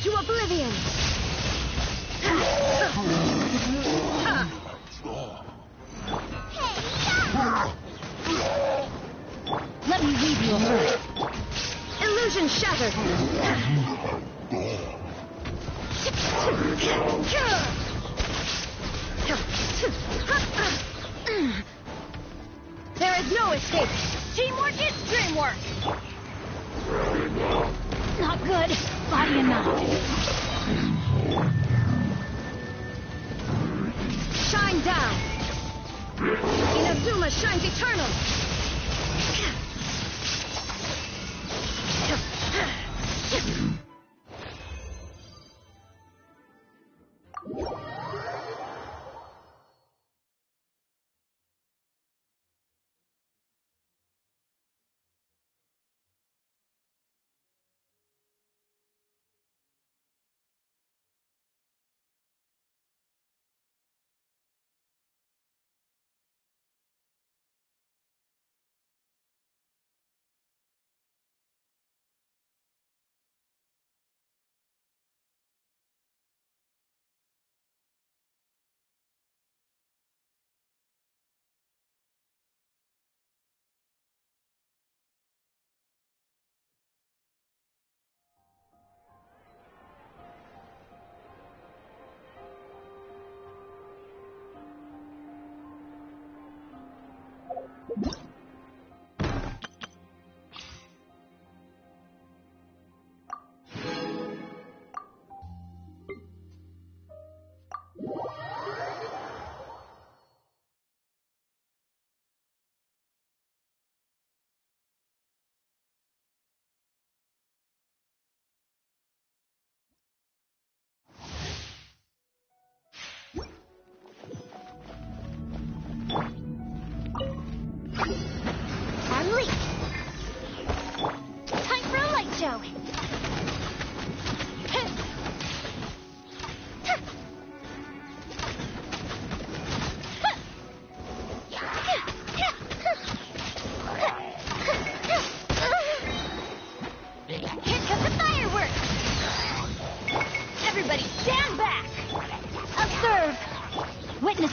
To oblivion! Let me lead you first. Illusion shattered! There is no escape! Teamwork is dreamwork! Not good. Body and mind. Shine down! Inazuma shines eternal!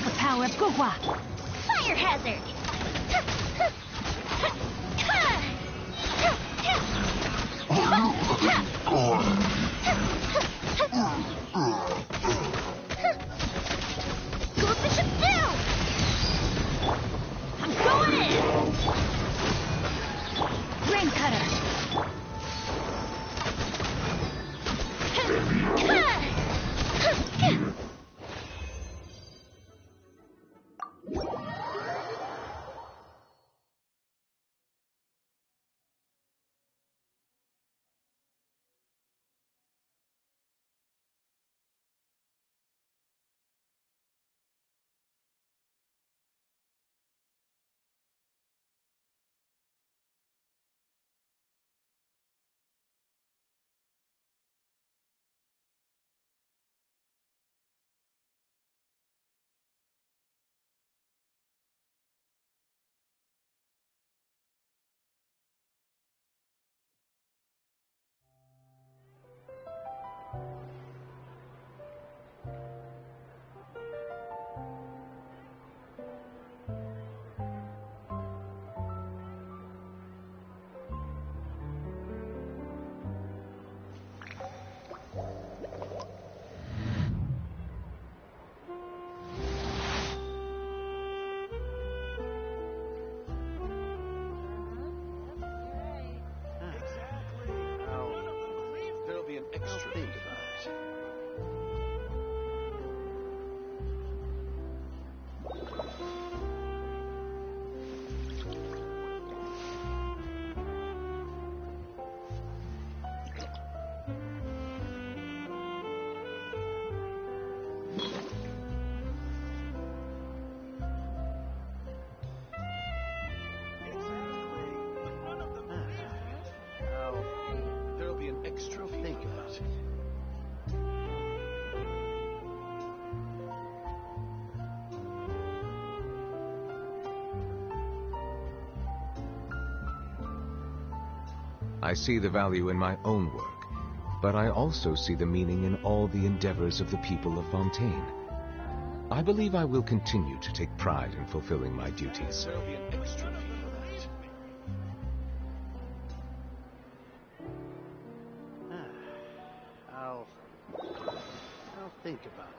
the power of Gugwa. Fire hazard! Go Bishop down! I'm going in! Rain Cutter. I see the value in my own work, but I also see the meaning in all the endeavors of the people of Fontaine. I believe I will continue to take pride in fulfilling my duties. There'll be an extra fee for that. I'll think about it.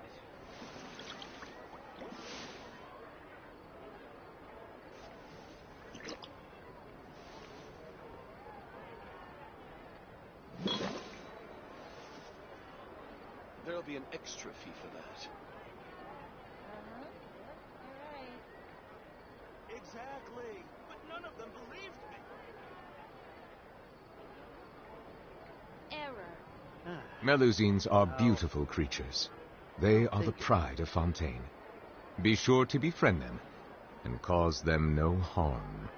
There'll be an extra fee for that. Alright. Exactly, but none of them believed me. Error. Melusines are beautiful creatures. They are the pride of Fontaine. Be sure to befriend them and cause them no harm.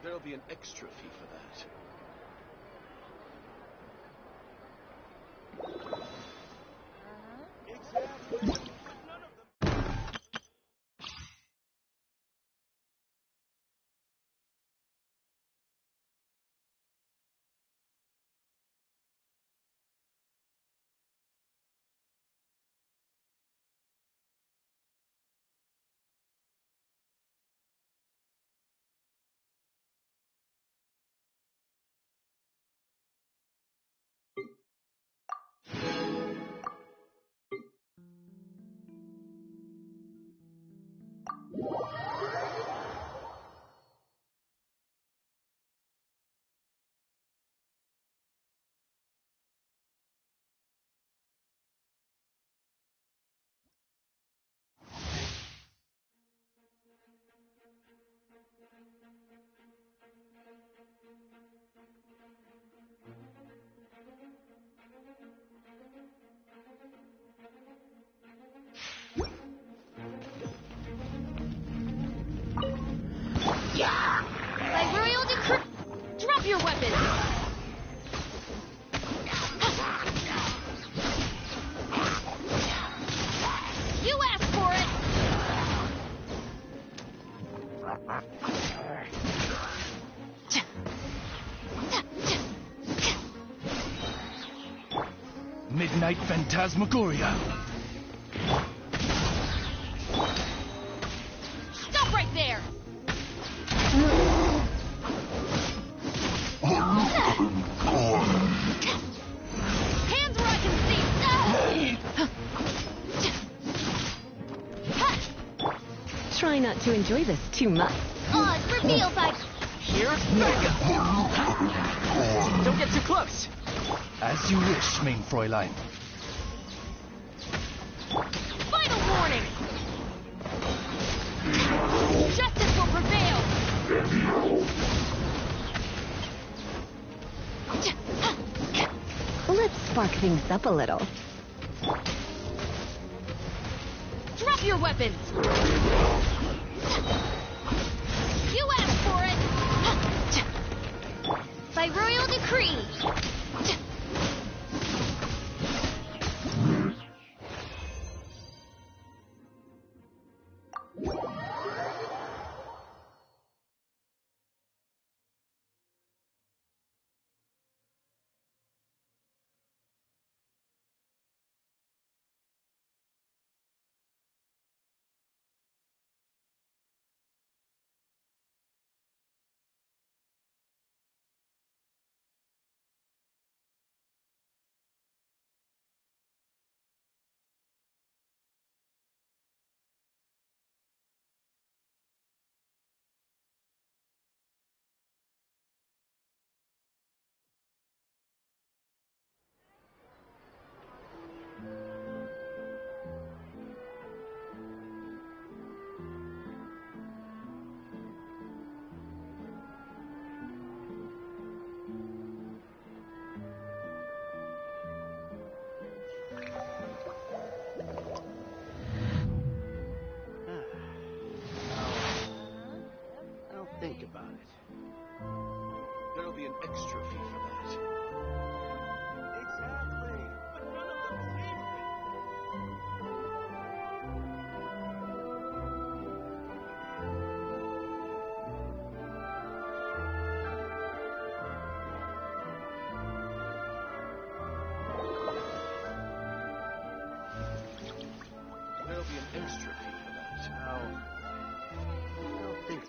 There'll be an extra fee for that. Exactly, but none of them. By royal decree, drop your weapon. You asked for it. Midnight Phantasmagoria. Try not to enjoy this too much. Reveal by... Here's Becca! Don't get too close! As you wish, main Fräulein. Final warning! Justice will prevail! Let's spark things up a little. Drop your weapons! You asked for it! By royal decree. Now think about it. There'll be an extra fee for that. Exactly. But none of them believe There'll be an extra fee for that. Now think.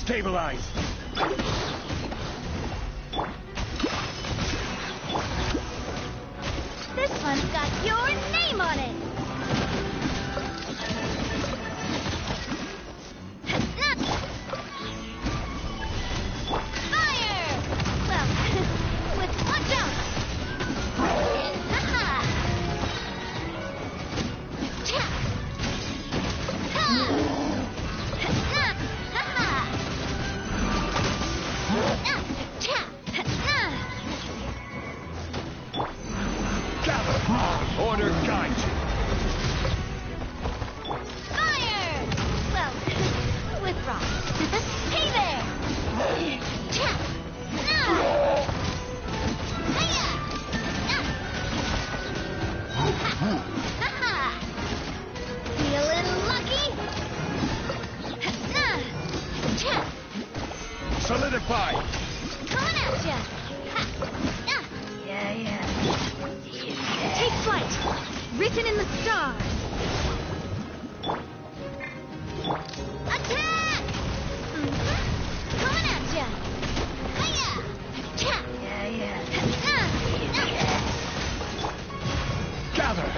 Stabilize! This one's got your name on it. Fire! Well, with one jump. Ha-ha! Cha! Ha! Ha-ha! Ha-ha! Cha! Ha! Gather! Order guide you! Fire! Well, with rock. Hey there! Cha! No! Hiya! Ha-ha! Feeling lucky? Cha! Solidify! Coming at ya! Ha! Yeah. Take flight! Written in the stars! Attack! Coming at ya! Hiya! Cha! Gather!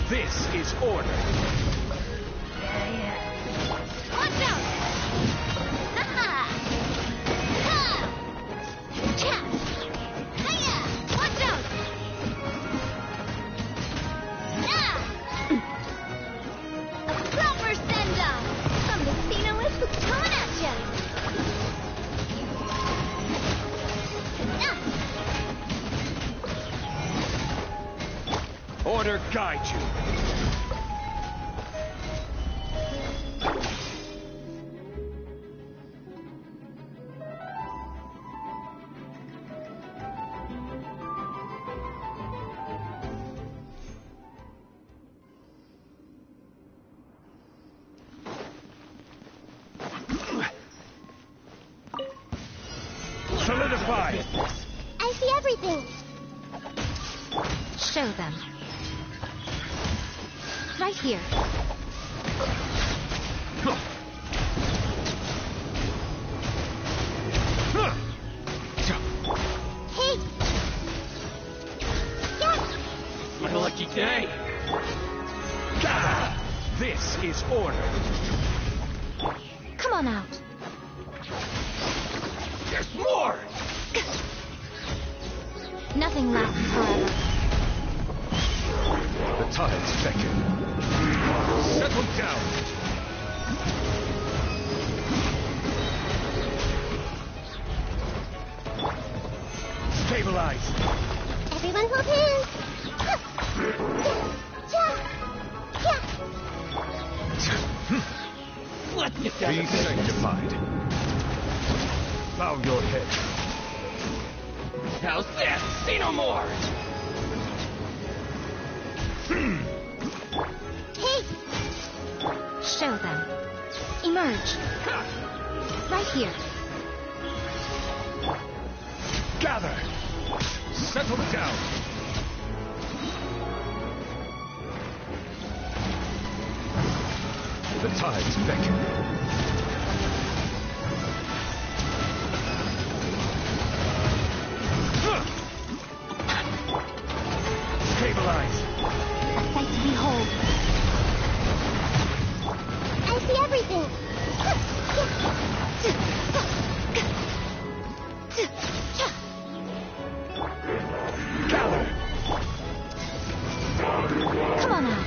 This is order! Watch out! Ha-ha! Ha! Cha! Hiya! Watch out! Ah! A proper send-off from the Xenolith coming at ya! Order guide you! Solidify! I see everything! Show them. Right here. Hey! Yes! What a lucky day. Gather! This is order! Come on out. There's more! Nothing lasts forever. The tides beckon. Settle down! Stabilize! Everyone hold hands! Let's get Be sanctified. Bow your head. How's this? See no more! Hey! Show them. Emerge. Right here. Gather! Settle down! The tides beckon. Stabilize! A sight to behold. I see everything! Gather! Come on out.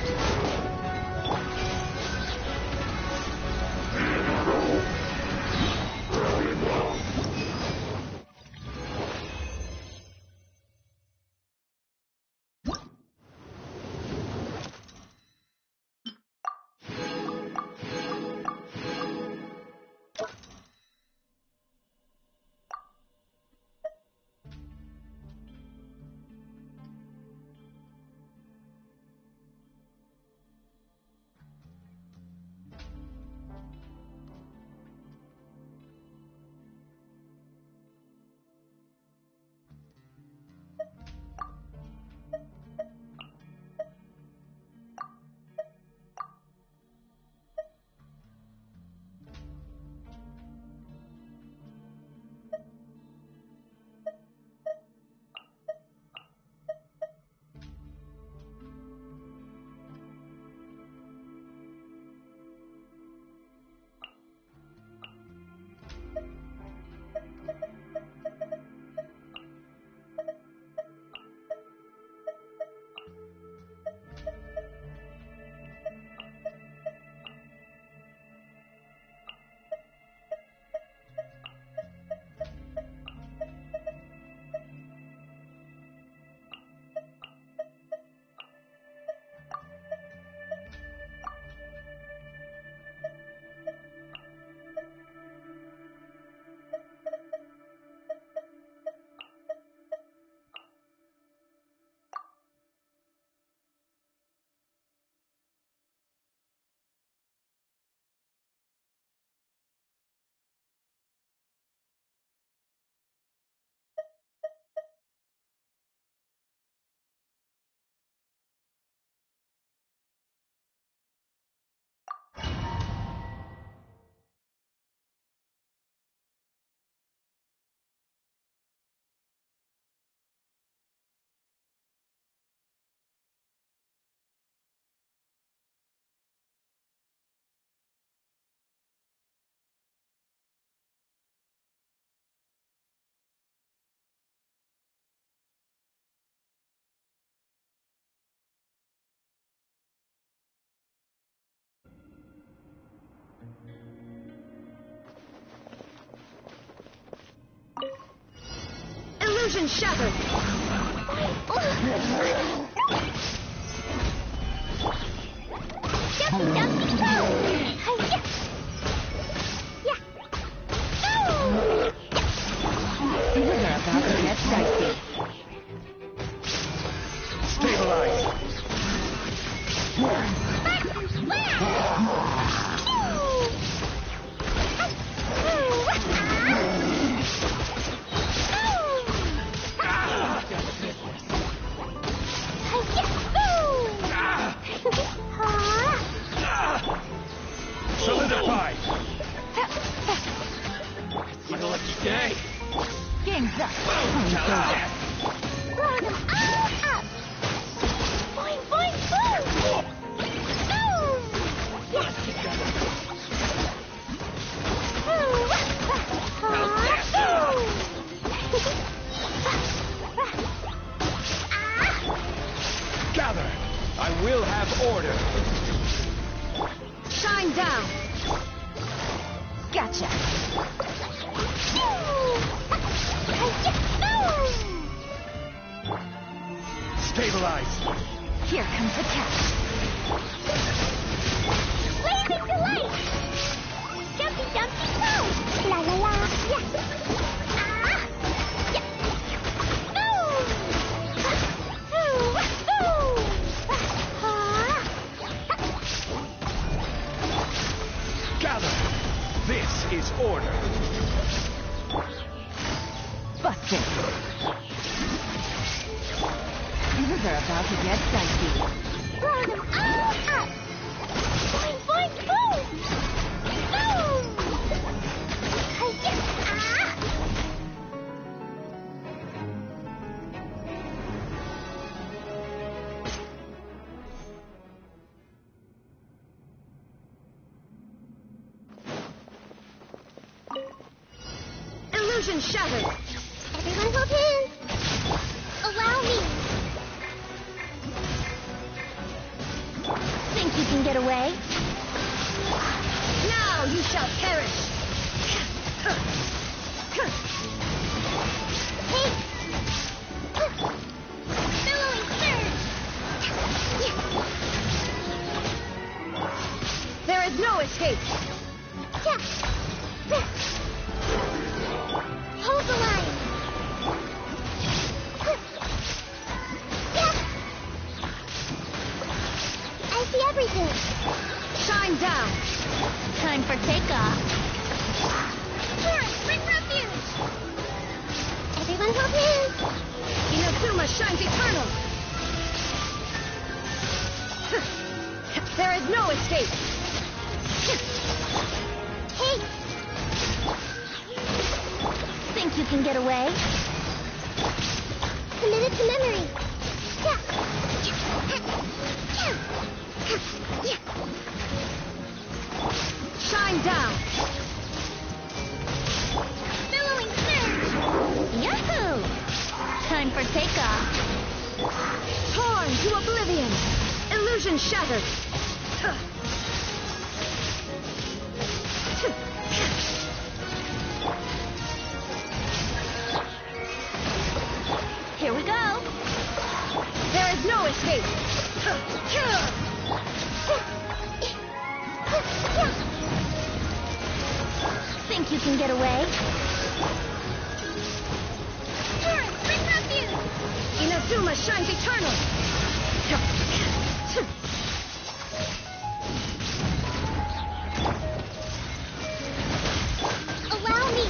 Illusion shattered! Jumpy, jumpy, go! Hi-ya! Yeah! Go! Things are about to get dicey. Stabilize. Solidify. It's my lucky day. Game's up. Blow them all up! Boing, boing, boom! Boom! Gather. I will have order. Shine down! Gotcha! Stabilize. Here comes the catch. Blazing delight! Jumpy, jumpy, go! La la la, yeah! Yeah! Gather. This is order. Busted! Things are about to get dicey. Blow them all up! Boing, boing, boom! Boom! Hi-ya! Illusion shattered! Everyone hold hands! Allow me! Think you can get away? Now you shall perish! Hey! Billowing surge! There is no escape! Hold the line! I see everything! Shine down! Time for takeoff. Torrent, bring refuge! Everyone hold hands! Inazuma shines eternal! There is no escape! Hey! Think you can get away? Commit it to memory! Shine down! for takeoff. Torn to oblivion! Illusion shattered! Here we go. There is no escape! Think you can get away? Torrent, bring refuge! Inazuma shines eternal! Allow me.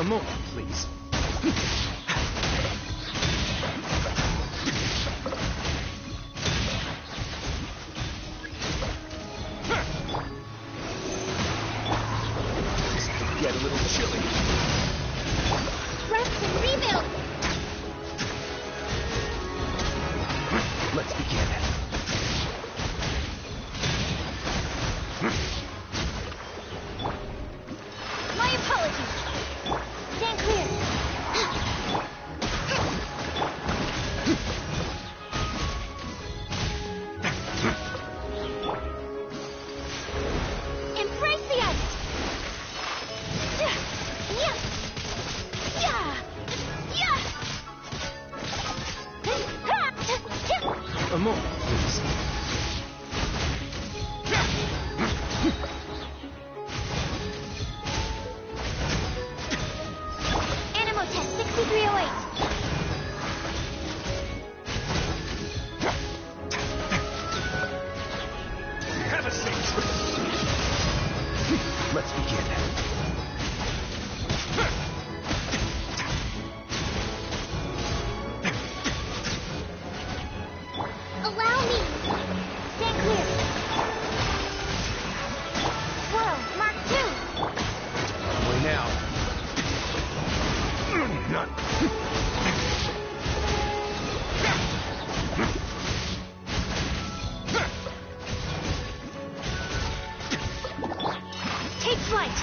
moment, please. This could get a little chilly. Rest and rebuild. Let's begin. My apologies. Stand clear. Embrace the ice. Yeah. Yeah. Yeah. A moment, please. Animal test 6308. Have a seat. Let's begin. Allow me. Stand clear. Whoa, Mark 2. Way now. Not. Take flight.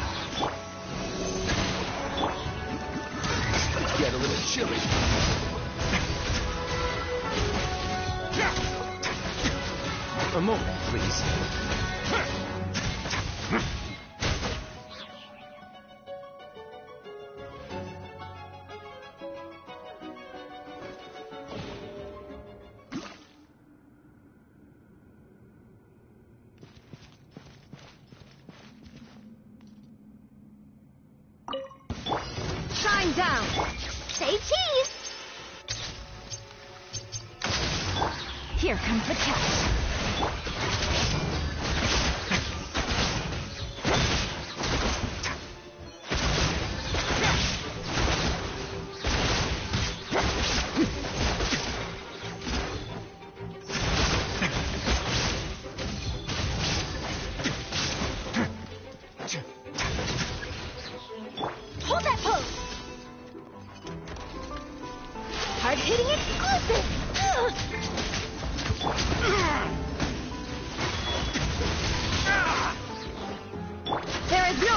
Get a little chilly. A moment, please. Shine down. Say cheese. Here comes the cat. Hold that pose. Hard-hitting exclusive. There is no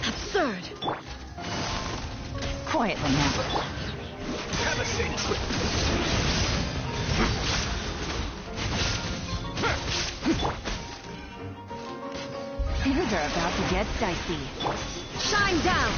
absurd. Quietly now. Have a seat. Things are about to get dicey. Shine down.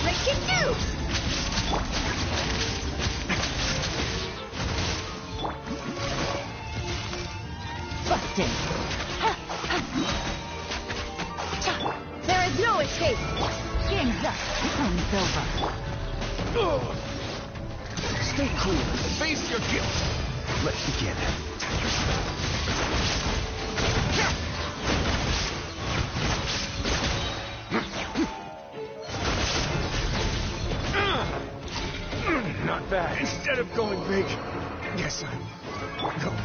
Breaking news. Busted. There is no escape. Game's up. Time's over. Stay clear. Face your guilt. Let's begin. Not bad. Instead of going big, guess I'm going.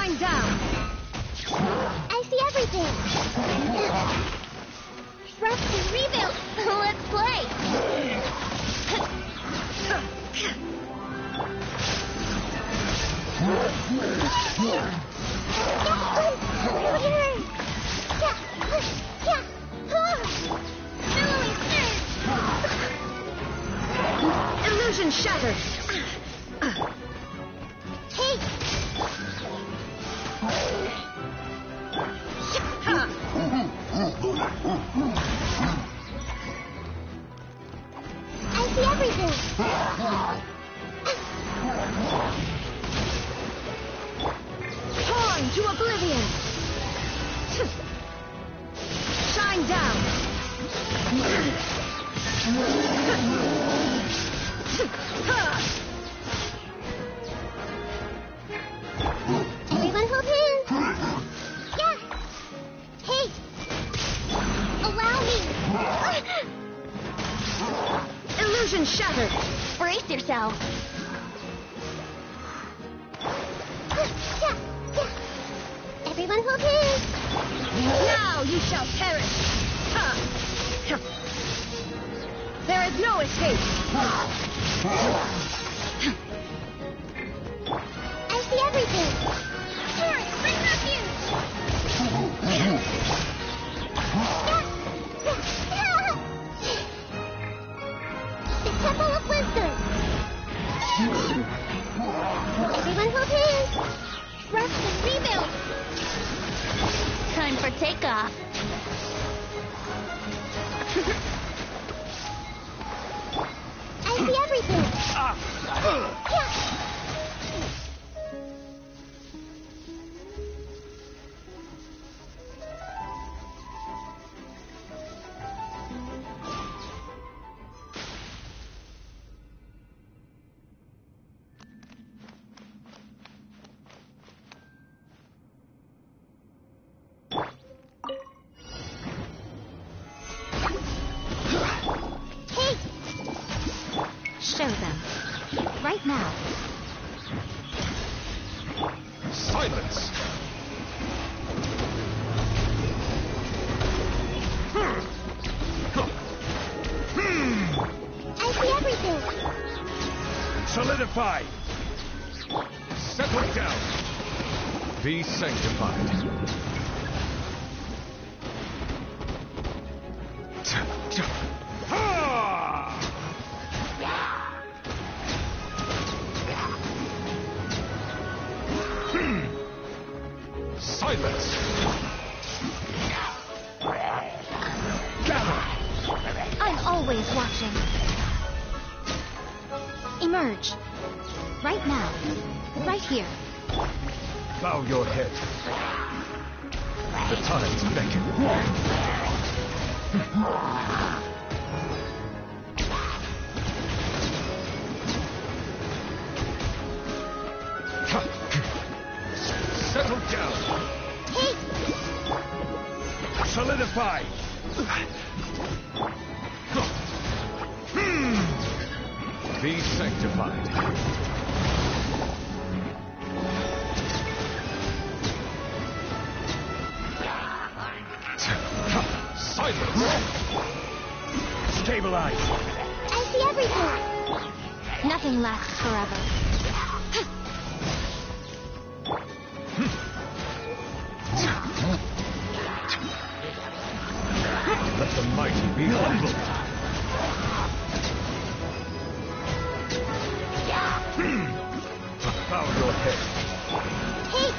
Shine down! I see everything. Rest and rebuild. Let's play. Illusion shattered! Take. I see everything. Torn to oblivion! Shine down! Everyone hold hands. Yeah. Hey. Allow me. Illusion shattered! Brace yourself. Everyone hold hands. Now you shall perish! There is no escape! I see everything. Forest, bring refuge. The Temple of Wisdom. Everyone hold hands. Rest and rebuild. Time for takeoff. I see everything. Show them. Right now. Silence! I see everything. Solidify! Settle down! Be sanctified. Silence! Gather! I'm always watching. Emerge. Right now. Right here. Bow your head. The tides beckon. Settle down. Hey, Solidify. Be sanctified. Silence. Stabilize. I see everything. Nothing lasts forever. Let the mighty be humbled. Bow your head. Hey,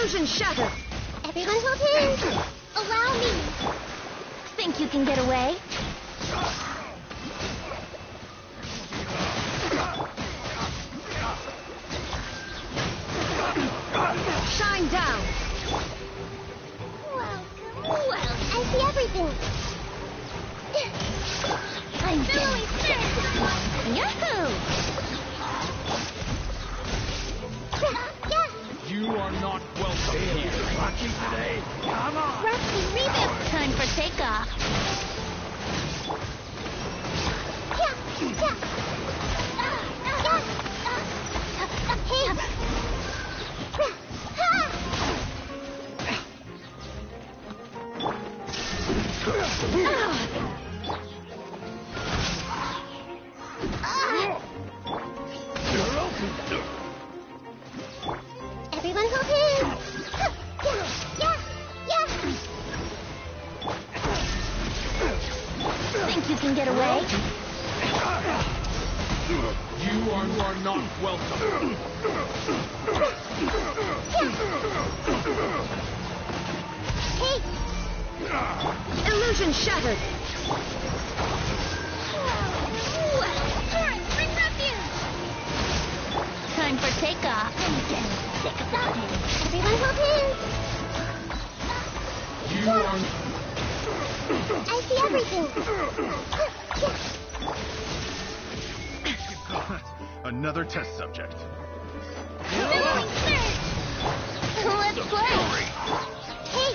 Illusion shattered. Everyone hold hands. Allow me. Think you can get away? Shine down. Well, I see everything. I'm Billy, Yahoo! You are not welcome here. Lucky today. Come on. Rusty, reboot. Time for takeoff. Everyone hold hands. Think you can get away? You are not welcome. Hey, Illusion shattered. bring refuge. Time for takeoff. Everyone hold hands. You are... I see everything. Another test subject. Billowing surge. Let's play. Hey.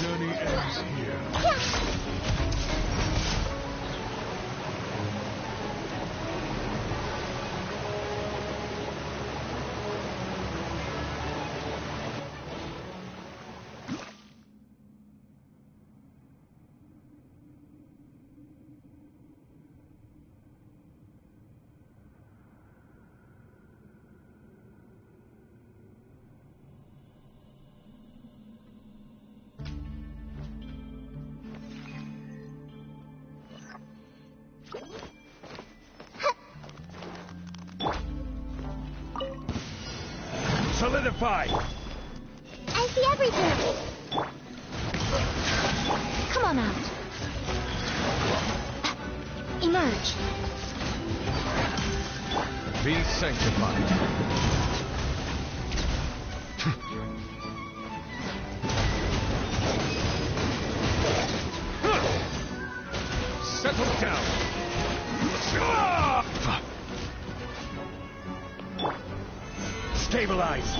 Journey ends here. Solidify. I see everything. Come on out. Emerge. Be sanctified. Settle down. Stabilize.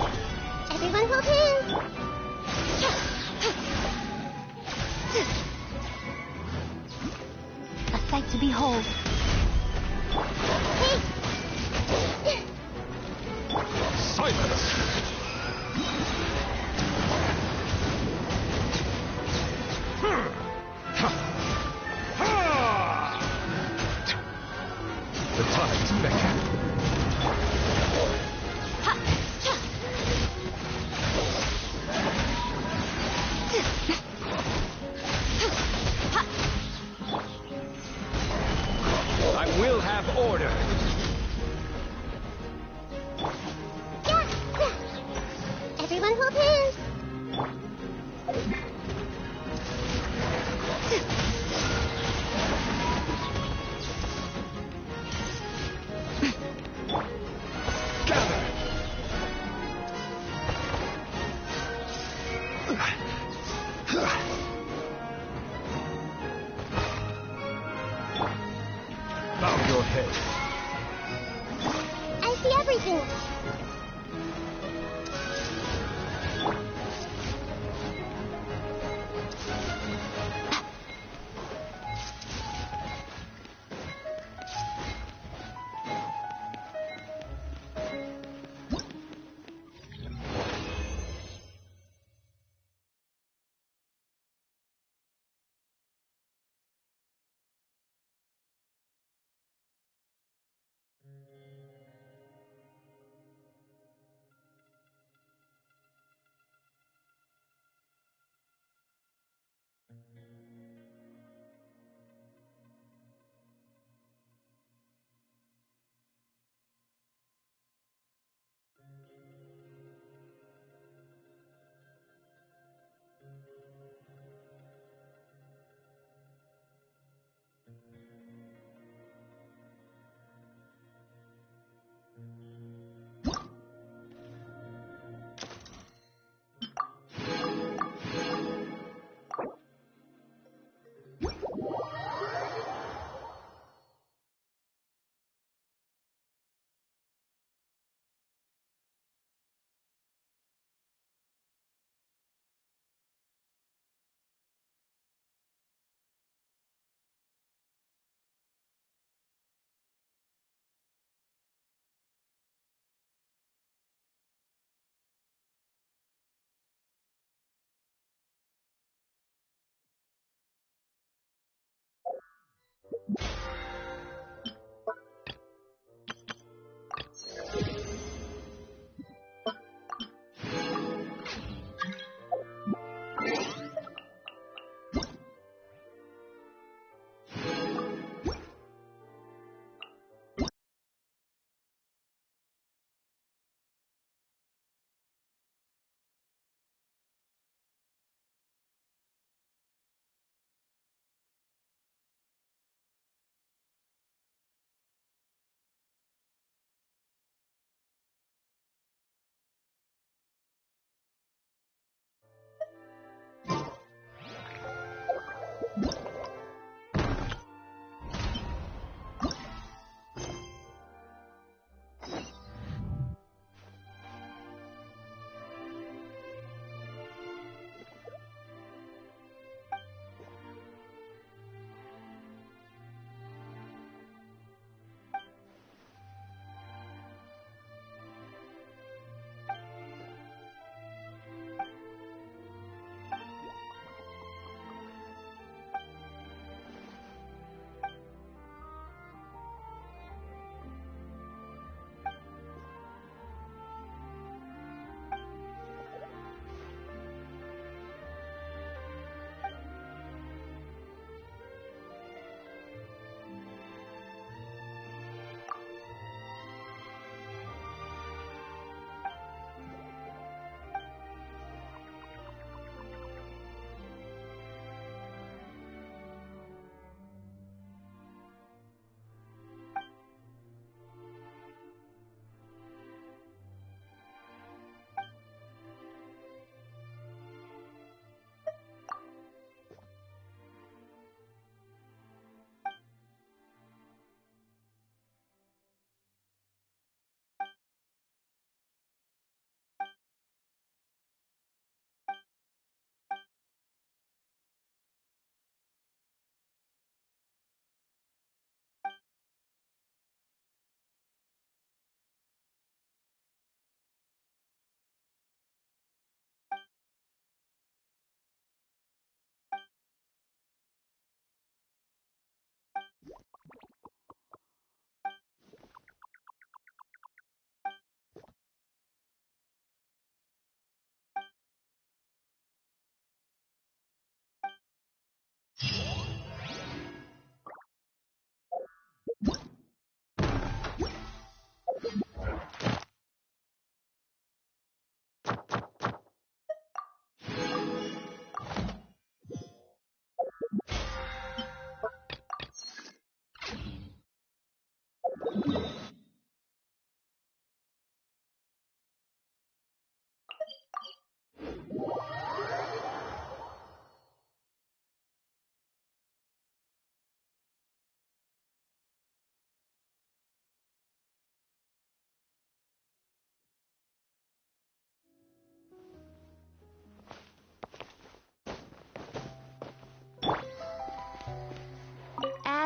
Everyone hold hands. A sight to behold. Hey. Silence. The tides beckon. I will have order. Yeah.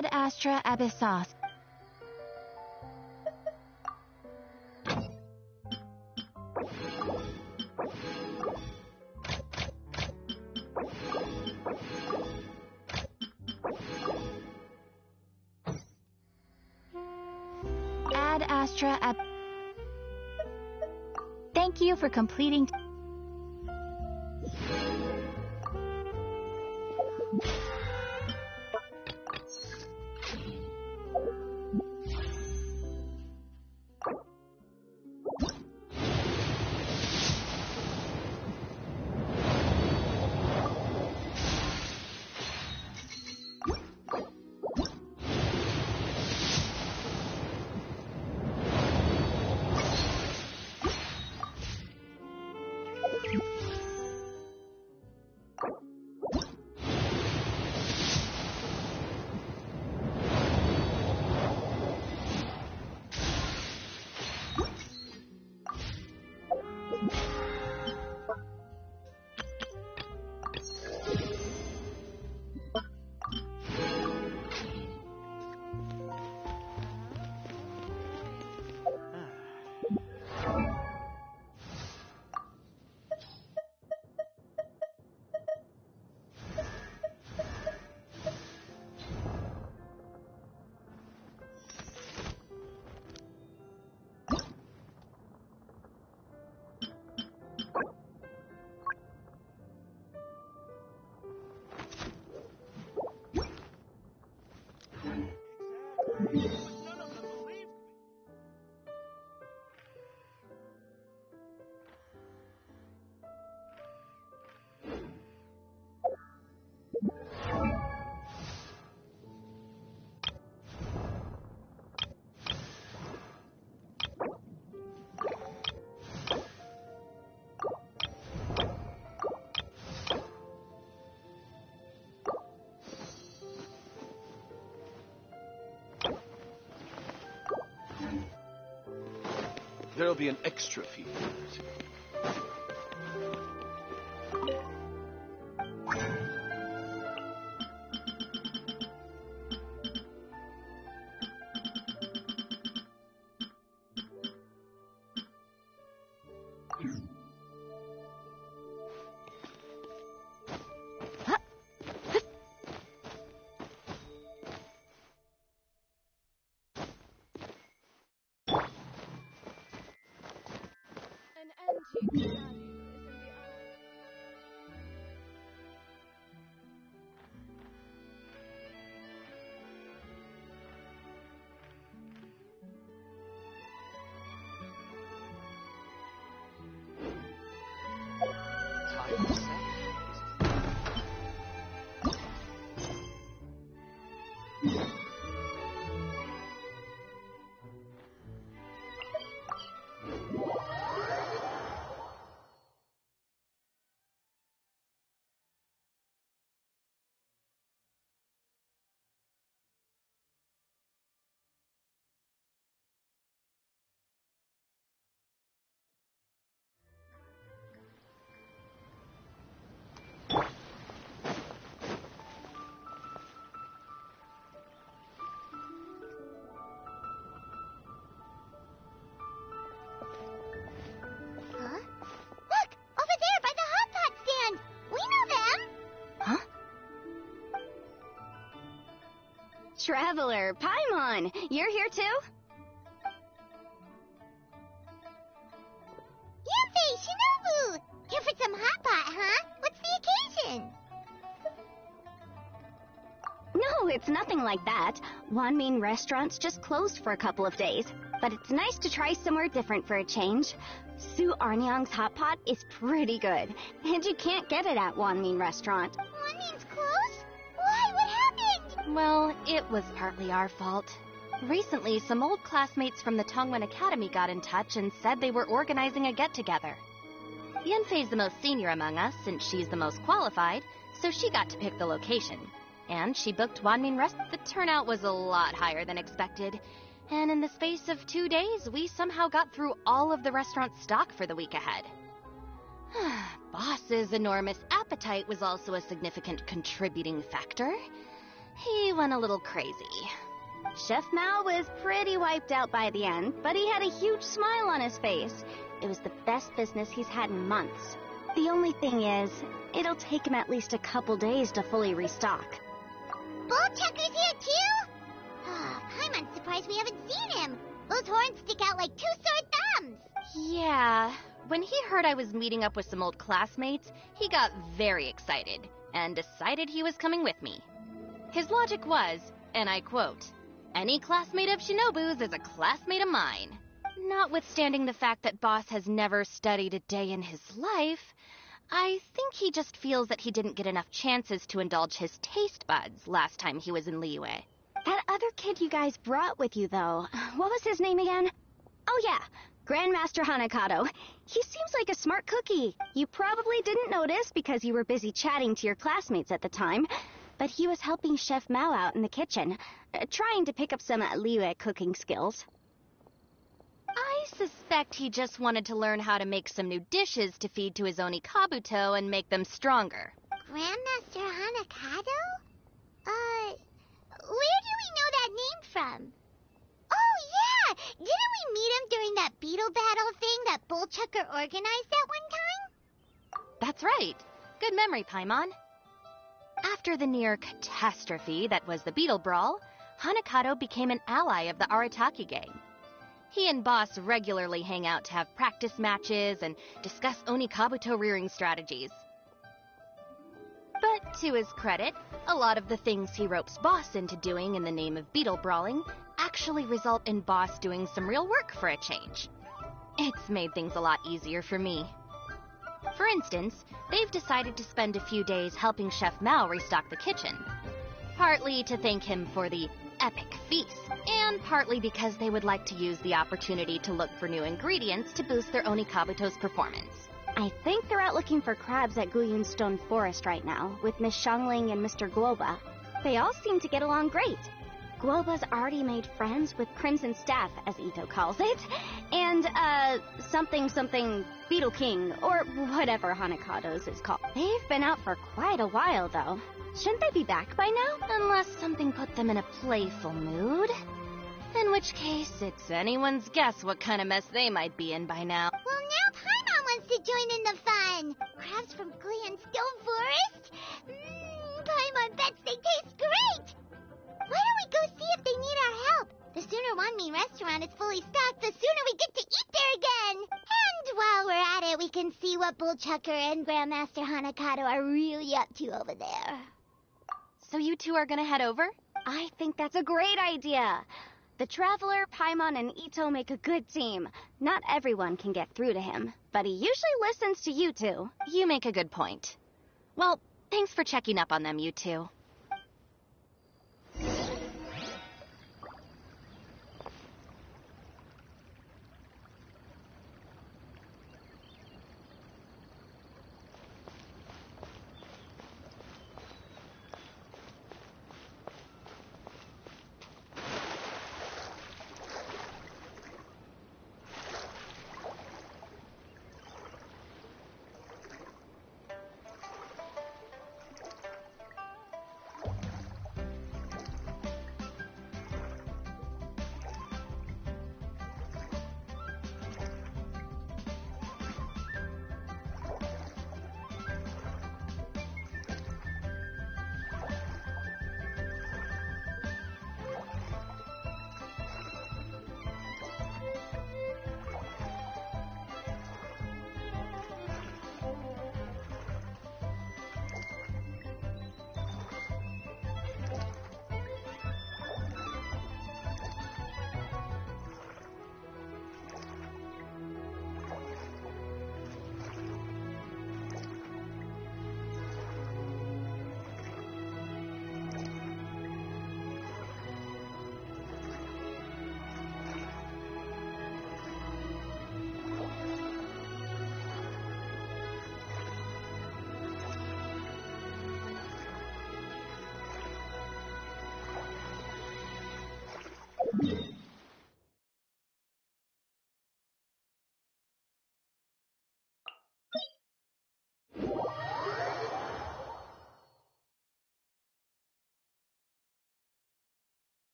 Ad Astra Abyssos. Ad Astra Ab... Thank you for completing... There'll be an extra fee for that. Traveler, Paimon, you're here too? Yuffie, Shinobu! Here for some hot pot, huh? What's the occasion? No, it's nothing like that. Wanmin Restaurant's just closed for a couple of days. But it's nice to try somewhere different for a change. Su Arnyang's hot pot is pretty good. And you can't get it at Wanmin Restaurant. Wanmin's closed? Why? What happened? Well, it was partly our fault. Recently, some old classmates from the Tongwen Academy got in touch and said they were organizing a get-together. Yanfei's the most senior among us, since she's the most qualified, so she got to pick the location. And she booked Wanmin Rest. The turnout was a lot higher than expected. And in the space of 2 days, we somehow got through all of the restaurant's stock for the week ahead. Boss's enormous appetite was also a significant contributing factor. He went a little crazy. Chef Mao was pretty wiped out by the end, but he had a huge smile on his face. It was the best business he's had in months. The only thing is, it'll take him at least a couple days to fully restock. Bullchucker's here too? I'm surprised we haven't seen him. Those horns stick out like two sore thumbs. Yeah, when he heard I was meeting up with some old classmates, he got very excited and decided he was coming with me. His logic was, and I quote, "Any classmate of Shinobu's is a classmate of mine." Notwithstanding the fact that Boss has never studied a day in his life, I think he just feels that he didn't get enough chances to indulge his taste buds last time he was in Liyue. That other kid you guys brought with you, though, what was his name again? Oh yeah, Grandmaster Hanakato. He seems like a smart cookie. You probably didn't notice because you were busy chatting to your classmates at the time, but he was helping Chef Mao out in the kitchen, trying to pick up some Liyue cooking skills. I suspect he just wanted to learn how to make some new dishes to feed to his Oni Kabuto and make them stronger. Grandmaster Hanakato? Where do we know that name from? Oh, yeah! Didn't we meet him during that beetle battle thing that Bullchucker organized at one time? That's right. Good memory, Paimon. After the near catastrophe that was the Beetle Brawl, Hanakato became an ally of the Arataki gang. He and Boss regularly hang out to have practice matches and discuss Oni Kabuto rearing strategies. But to his credit, a lot of the things he ropes Boss into doing in the name of beetle brawling actually result in Boss doing some real work for a change. It's made things a lot easier for me. For instance, they've decided to spend a few days helping Chef Mao restock the kitchen. Partly to thank him for the epic feast, and partly because they would like to use the opportunity to look for new ingredients to boost their Oni Kabuto's performance. I think they're out looking for crabs at Guyun Stone Forest right now, with Miss Shangling and Mr. Guoba. They all seem to get along great. Guoba's already made friends with Crimson Staff, as Ito calls it, and, something Beetle King, or whatever Hanakado's is called. They've been out for quite a while, though. Shouldn't they be back by now? Unless something put them in a playful mood. In which case, it's anyone's guess what kind of mess they might be in by now. Well, now Paimon wants to join in the fun. Crabs from Glenstone Forest? Paimon bets they taste great. Why don't we go see if they need our help? The sooner One Mean Restaurant is fully stocked, the sooner we get to eat there again. And while we're at it, we can see what Bullchucker and Grandmaster Hanakado are really up to over there. So you two are gonna head over? I think that's a great idea. The Traveler, Paimon, and Ito make a good team. Not everyone can get through to him, but he usually listens to you two. You make a good point. Well, thanks for checking up on them, you two.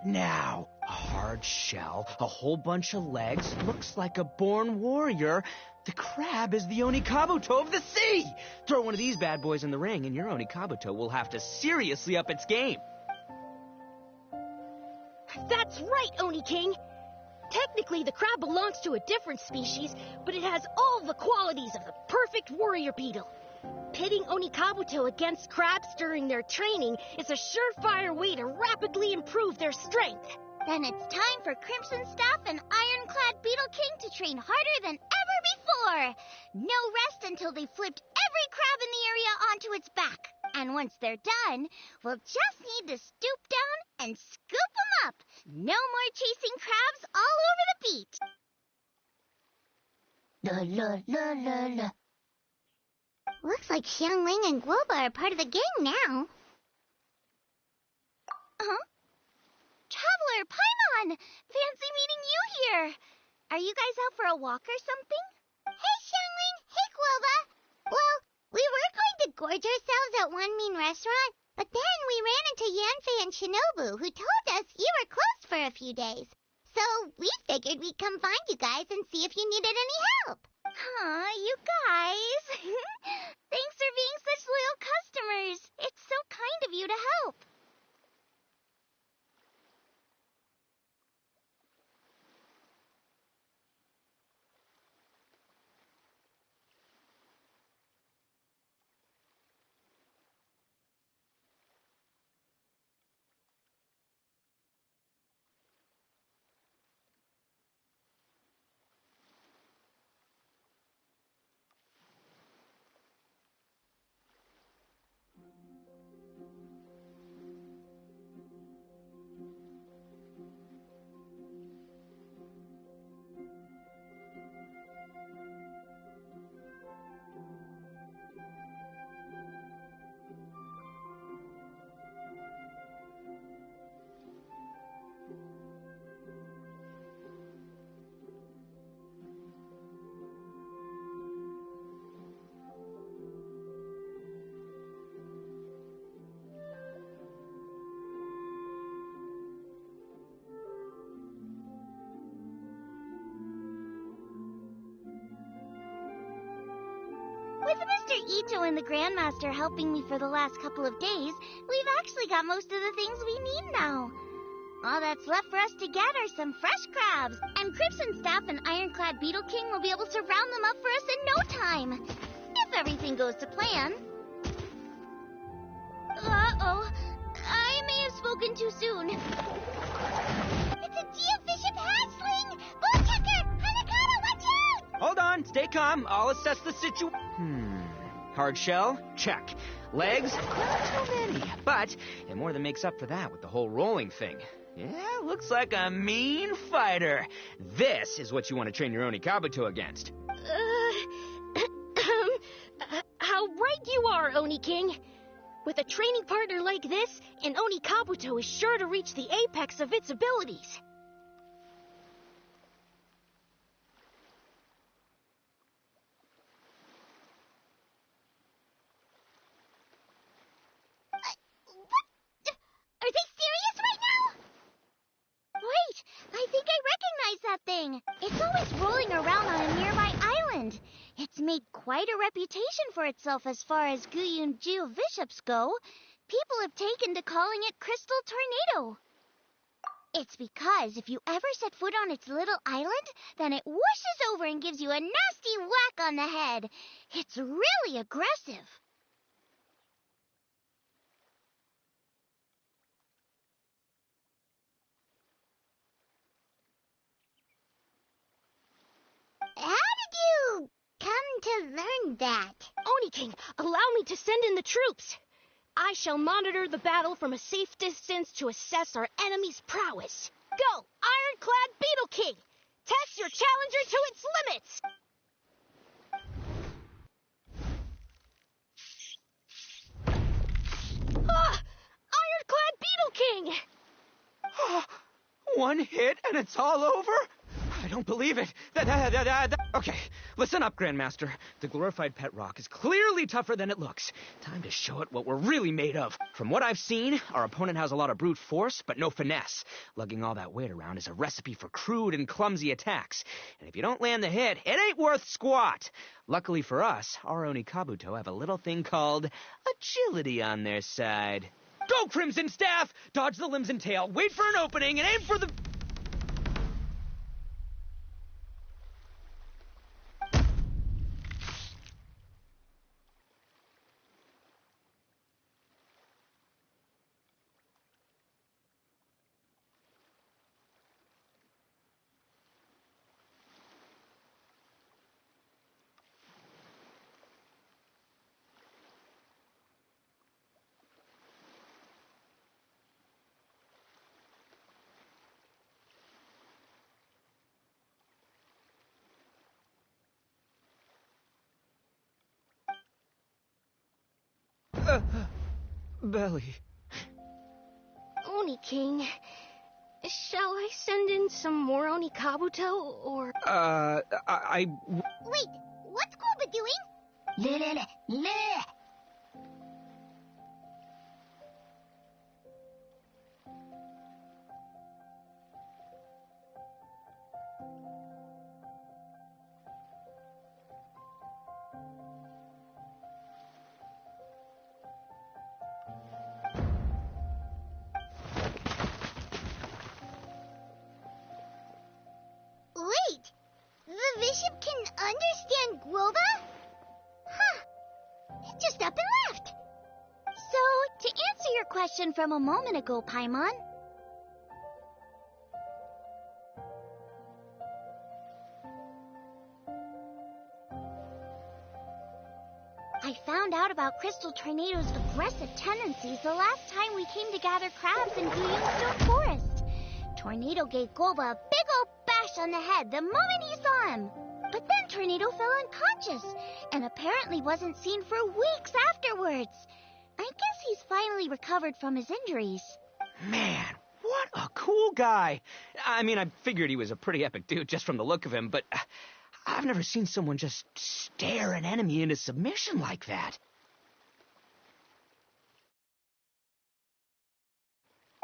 Now, a hard shell, a whole bunch of legs, looks like a born warrior. The crab is the Onikabuto of the sea! Throw one of these bad boys in the ring, and your Onikabuto will have to seriously up its game. That's right, Oni King! Technically, the crab belongs to a different species, but it has all the qualities of the perfect warrior beetle. Pitting Onikabuto against crabs during their training is a surefire way to rapidly improve their strength. Then it's time for Crimson Staff and Ironclad Beetle King to train harder than ever before. No rest until they've flipped every crab in the area onto its back. And once they're done, we'll just need to stoop down and scoop them up. No more chasing crabs all over the beach. La la la la la. Looks like Xiangling and Guoba are part of the gang now. Huh? Traveler, Paimon! Fancy meeting you here! Are you guys out for a walk or something? Hey, Xiangling! Hey, Guoba! Well, we were going to gorge ourselves at One Mean Restaurant, but then we ran into Yanfei and Shinobu, who told us you were closed for a few days. So we figured we'd come find you guys and see if you needed any help. Aw, you guys. Thanks for being such loyal customers. It's so kind of you to help. With Mr. Ito and the Grandmaster helping me for the last couple of days, we've actually got most of the things we need now. All that's left for us to get are some fresh crabs, and Crimson Staff and Ironclad Beetle King will be able to round them up for us in no time. If everything goes to plan. Uh-oh. I may have spoken too soon. It's a geofiship hatchling! Bullchucker! Hanakata, watch out! Hold on, stay calm. I'll assess the situation. Hard shell? Check. Legs? Not too many. But it more than makes up for that with the whole rolling thing. Yeah, looks like a mean fighter. This is what you want to train your Onikabuto against. How right you are, Oni King. With a training partner like this, an Onikabuto is sure to reach the apex of its abilities. Are they serious right now? Wait, I think I recognize that thing. It's always rolling around on a nearby island. It's made quite a reputation for itself as far as Guyun Geoviships go. People have taken to calling it Crystal Tornado. It's because if you ever set foot on its little island, then it whooshes over and gives you a nasty whack on the head. It's really aggressive. How did you come to learn that? Oni King, allow me to send in the troops. I shall monitor the battle from a safe distance to assess our enemy's prowess. Go, Ironclad Beetle King! Test your challenger to its limits! Ah! Ironclad Beetle King! One hit and it's all over? I don't believe it. Okay, listen up, Grandmaster. The glorified pet rock is clearly tougher than it looks. Time to show it what we're really made of. From what I've seen, our opponent has a lot of brute force, but no finesse. Lugging all that weight around is a recipe for crude and clumsy attacks. And if you don't land the hit, it ain't worth squat. Luckily for us, our Onikabuto have a little thing called agility on their side. Go, Crimson Staff! Dodge the limbs and tail, wait for an opening, and aim for the... Belly. Oni King, shall I send in some more Onikabuto, or... I... Wait, what's Koba doing? Wait, the bishop can understand Guoba? Huh, it just up and left. So, to answer your question from a moment ago, Paimon, I found out about Crystal Tornado's aggressive tendencies the last time we came to gather crabs in Guyunstone Forest. Tornado gave Golba a big old bash on the head the moment he saw him. But then Tornado fell unconscious and apparently wasn't seen for weeks afterwards. I guess he's finally recovered from his injuries. Man, what a cool guy. I mean, I figured he was a pretty epic dude just from the look of him, but I've never seen someone just stare an enemy into submission like that.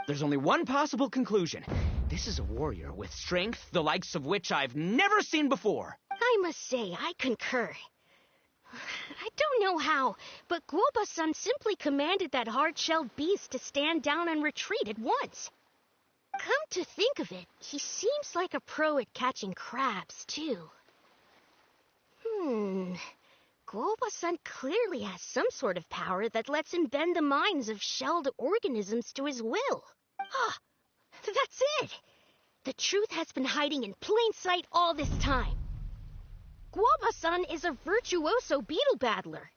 There's only one possible conclusion. This is a warrior with strength, the likes of which I've never seen before. I must say, I concur. I don't know how, but Guoba-san simply commanded that hard-shelled beast to stand down and retreat at once. Come to think of it, he seems like a pro at catching crabs, too. Guoba-san clearly has some sort of power that lets him bend the minds of shelled organisms to his will. Ah, that's it! The truth has been hiding in plain sight all this time. Guoba-san is a virtuoso beetle battler.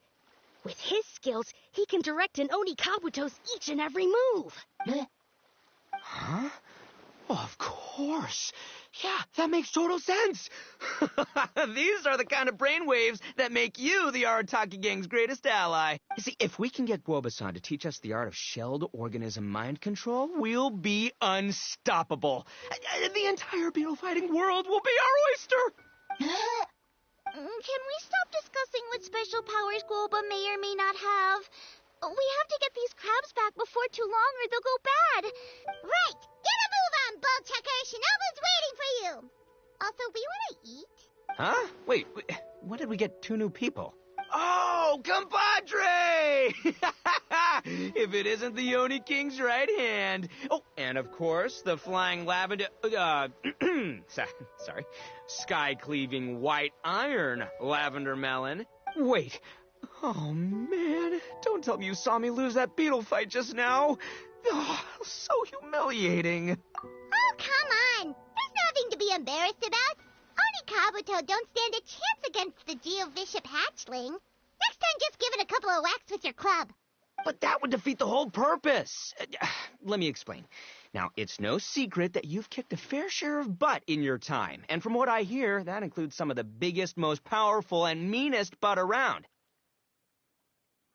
With his skills, he can direct an Oni Kabuto's each and every move. Huh? Well, of course. Yeah, that makes total sense. These are the kind of brainwaves that make you the Arataki Gang's greatest ally. You see, if we can get Guoba-san to teach us the art of shelled organism mind control, we'll be unstoppable. The entire beetle fighting world will be our oyster. Can we stop discussing what special powers Guoba may or may not have? We have to get these crabs back before too long or they'll go bad. Right! Get a move on, Bullchucker! Shinobu's waiting for you! Also, we want to eat? Huh? Wait, when did we get 2 new people? Oh, compadre! If it isn't the Oni King's right hand. Oh, and of course, the flying lavender... sorry. Sky-cleaving white iron lavender melon. Wait. Oh, man. Don't tell me you saw me lose that beetle fight just now. Oh, so humiliating. Oh, come on. There's nothing to be embarrassed about. Oni Kabuto don't stand a chance against the Geovishap hatchling. Next time, just give it a couple of whacks with your club. But that would defeat the whole purpose. Let me explain. Now, it's no secret that you've kicked a fair share of butt in your time. And from what I hear, that includes some of the biggest, most powerful, and meanest butt around.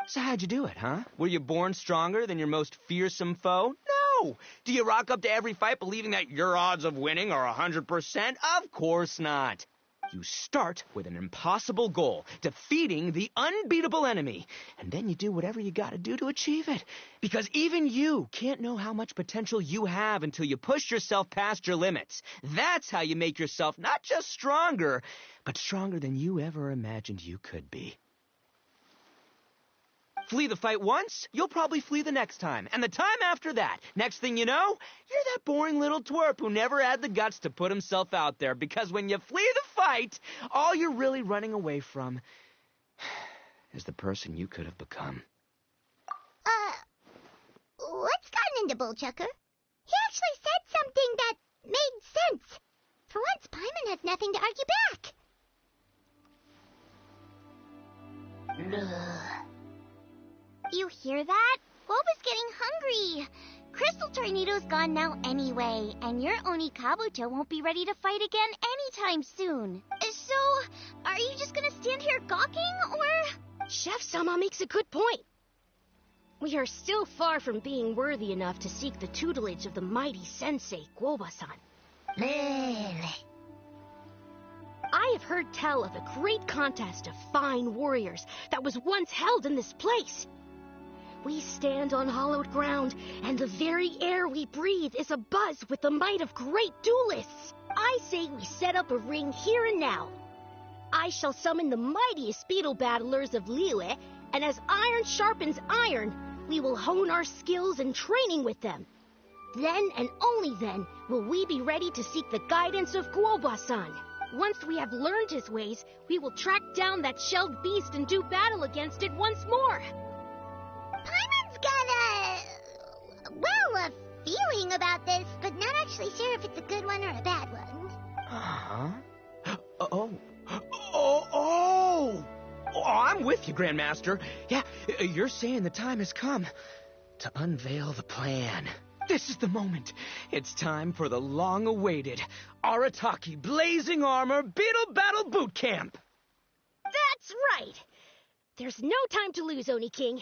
So how'd you do it, huh? Were you born stronger than your most fearsome foe? No! Do you rock up to every fight believing that your odds of winning are 100%? Of course not. You start with an impossible goal, defeating the unbeatable enemy, and then you do whatever you gotta do to achieve it. Because even you can't know how much potential you have until you push yourself past your limits. That's how you make yourself not just stronger, but stronger than you ever imagined you could be. Flee the fight once, you'll probably flee the next time, and the time after that. Next thing you know, you're that boring little twerp who never had the guts to put himself out there, because when you flee the fight, all you're really running away from is the person you could have become. What's gotten into Bullchucker? He actually said something that made sense. For once, Paimon has nothing to argue back. You hear that? Guoba's getting hungry. Crystal Tornado's gone now anyway, and your Oni Kabuto won't be ready to fight again anytime soon. So, are you just gonna stand here gawking, or...? Chef-sama makes a good point. We are still far from being worthy enough to seek the tutelage of the mighty sensei, Guoba-san. I have heard tell of a great contest of fine warriors that was once held in this place. We stand on hallowed ground, and the very air we breathe is abuzz with the might of great duelists. I say we set up a ring here and now. I shall summon the mightiest beetle battlers of Liyue, and as iron sharpens iron, we will hone our skills and training with them. Then and only then will we be ready to seek the guidance of Guoba-san. Once we have learned his ways, we will track down that shelled beast and do battle against it once more. Paimon's got a feeling about this, but not actually sure if it's a good one or a bad one. Uh-huh. Oh, I'm with you, Grandmaster. Yeah, you're saying the time has come to unveil the plan. This is the moment. It's time for the long-awaited Arataki Blazing Armor Beetle Battle Boot Camp. That's right. There's no time to lose, Oni King.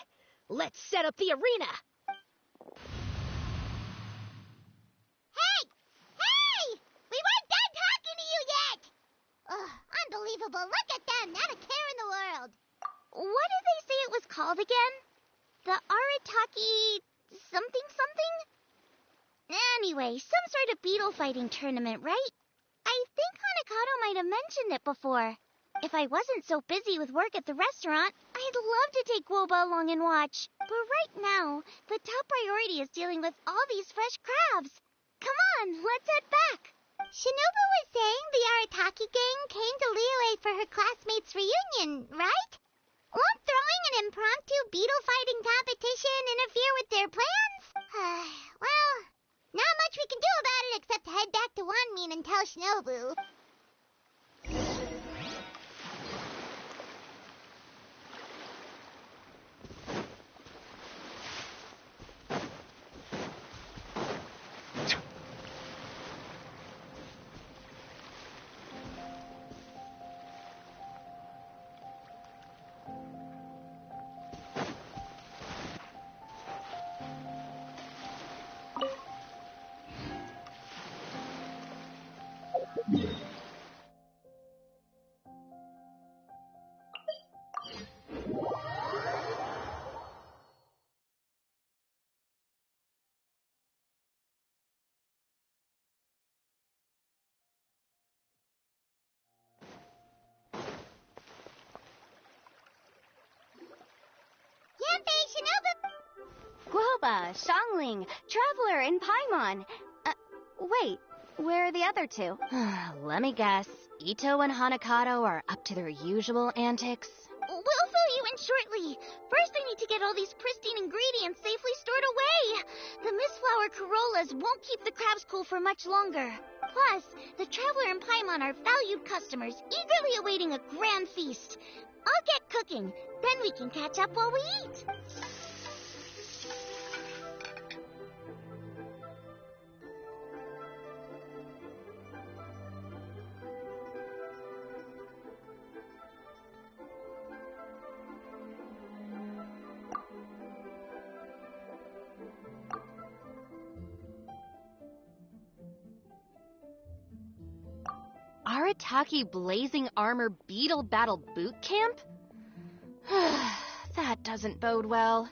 Let's set up the arena. Hey! We weren't done talking to you yet! Ugh, unbelievable. Look at them. Not a care in the world. What did they say it was called again? The Arataki something? Anyway, some sort of beetle fighting tournament, right? I think Hanakato might have mentioned it before. If I wasn't so busy with work at the restaurant, I'd love to take Woba along and watch. But right now, the top priority is dealing with all these fresh crabs. Come on, let's head back. Shinobu was saying the Arataki gang came to Liyue for her classmates' reunion, right? Won't throwing an impromptu beetle fighting competition interfere with their plans? Well, not much we can do about it except head back to Wanmin and tell Shinobu. Yanbei, Shinobu! Guoba, Xiangling, Traveler, and Paimon. Wait, where are the other two? Let me guess. Ito and Hanakato are up to their usual antics? We'll fill you in shortly. First, I need to get all these pristine ingredients safely stored away. The Mistflower Corollas won't keep the crabs cool for much longer. Plus, the Traveler and Paimon are valued customers, eagerly awaiting a grand feast. I'll get cooking, then we can catch up while we eat. Arataki Blazing Armor Beetle Battle Boot Camp? That doesn't bode well.